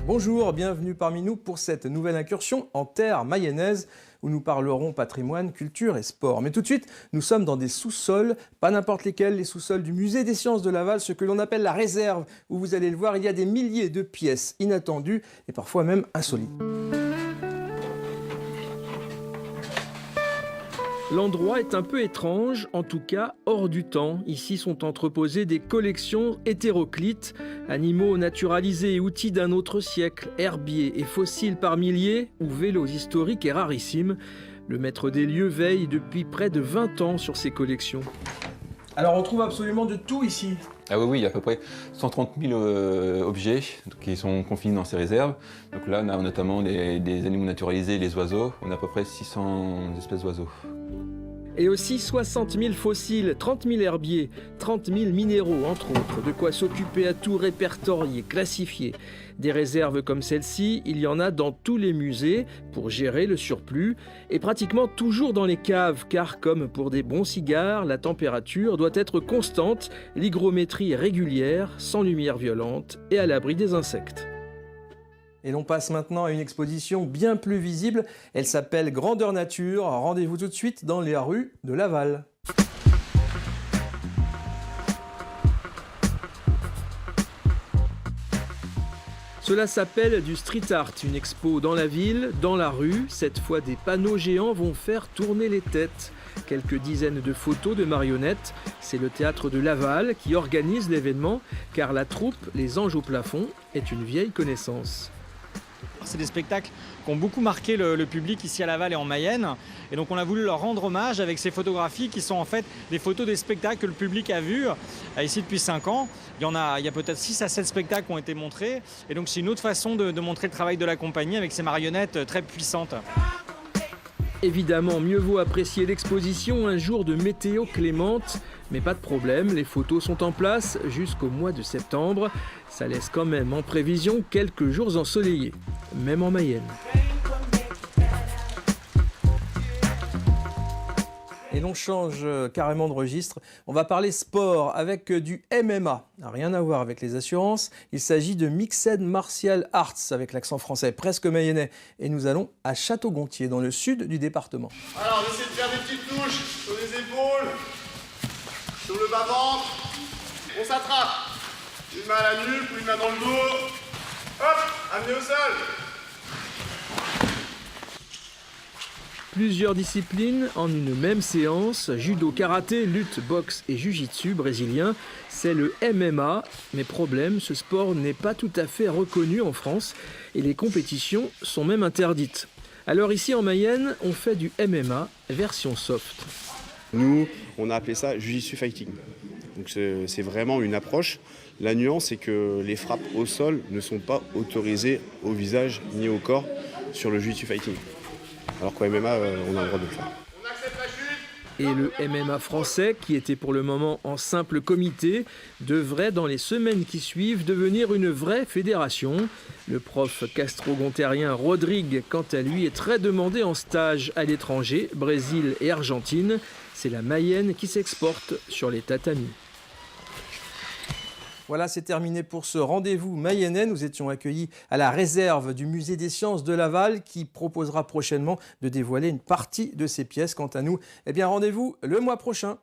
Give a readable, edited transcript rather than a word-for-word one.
Bonjour, bienvenue parmi nous pour cette nouvelle incursion en terre mayonnaise où nous parlerons patrimoine, culture et sport. Mais tout de suite, nous sommes dans des sous-sols, pas n'importe lesquels, les sous-sols du musée des sciences de Laval, ce que l'on appelle la réserve, où vous allez le voir, il y a des milliers de pièces inattendues et parfois même insolites. L'endroit est un peu étrange, en tout cas hors du temps. Ici sont entreposées des collections hétéroclites, animaux naturalisés et outils d'un autre siècle, herbiers et fossiles par milliers ou vélos historiques et rarissimes. Le maître des lieux veille depuis près de 20 ans sur ces collections. Alors on trouve absolument de tout ici. Ah oui, il y a à peu près 130 000 objets qui sont confinés dans ces réserves. Donc là, on a notamment des animaux naturalisés, les oiseaux. On a à peu près 600 espèces d'oiseaux. Et aussi 60 000 fossiles, 30 000 herbiers, 30 000 minéraux, entre autres. De quoi s'occuper à tout répertorier, classifier. Des réserves comme celle-ci, il y en a dans tous les musées pour gérer le surplus. Et pratiquement toujours dans les caves, car comme pour des bons cigares, la température doit être constante, l'hygrométrie régulière, sans lumière violente et à l'abri des insectes. Et l'on passe maintenant à une exposition bien plus visible. Elle s'appelle Grandeur Nature. Rendez-vous tout de suite dans les rues de Laval. Cela s'appelle du street art, une expo dans la ville, dans la rue. Cette fois, des panneaux géants vont faire tourner les têtes. Quelques dizaines de photos de marionnettes. C'est le théâtre de Laval qui organise l'événement, car la troupe Les Anges au plafond est une vieille connaissance. C'est des spectacles qui ont beaucoup marqué le public ici à Laval et en Mayenne. Et donc on a voulu leur rendre hommage avec ces photographies qui sont en fait des photos des spectacles que le public a vus ici depuis 5 ans. Il y a peut-être 6 à 7 spectacles qui ont été montrés. Et donc c'est une autre façon de montrer le travail de la compagnie avec ces marionnettes très puissantes. Évidemment, mieux vaut apprécier l'exposition un jour de météo clémente. Mais pas de problème, les photos sont en place jusqu'au mois de septembre. Ça laisse quand même en prévision quelques jours ensoleillés, même en Mayenne. Et l'on change carrément de registre. On va parler sport avec du MMA. Rien à voir avec les assurances. Il s'agit de Mixed Martial Arts avec l'accent français presque mayennais. Et nous allons à Château-Gontier dans le sud du département. Alors on essaie de faire des petites touches sur les épaules, sur le bas-ventre. On s'attrape. Une main à la nuque ou une main dans le dos. Hop, amenez au sol. Plusieurs disciplines en une même séance, judo, karaté, lutte, boxe et jiu-jitsu brésilien, c'est le MMA. Mais problème, ce sport n'est pas tout à fait reconnu en France et les compétitions sont même interdites. Alors ici en Mayenne, on fait du MMA version soft. Nous, on a appelé ça Jiu-Jitsu Fighting. Donc c'est vraiment une approche. La nuance, c'est que les frappes au sol ne sont pas autorisées au visage ni au corps sur le Jiu-Jitsu Fighting. Alors qu'au MMA, on a le droit de le faire. Et le MMA français, qui était pour le moment en simple comité, devrait dans les semaines qui suivent devenir une vraie fédération. Le prof castro-gontérien Rodrigue, quant à lui, est très demandé en stage à l'étranger, Brésil et Argentine. C'est la Mayenne qui s'exporte sur les tatamis. Voilà, c'est terminé pour ce rendez-vous mayennais. Nous étions accueillis à la réserve du musée des sciences de Laval qui proposera prochainement de dévoiler une partie de ses pièces. Quant à nous, eh bien rendez-vous le mois prochain.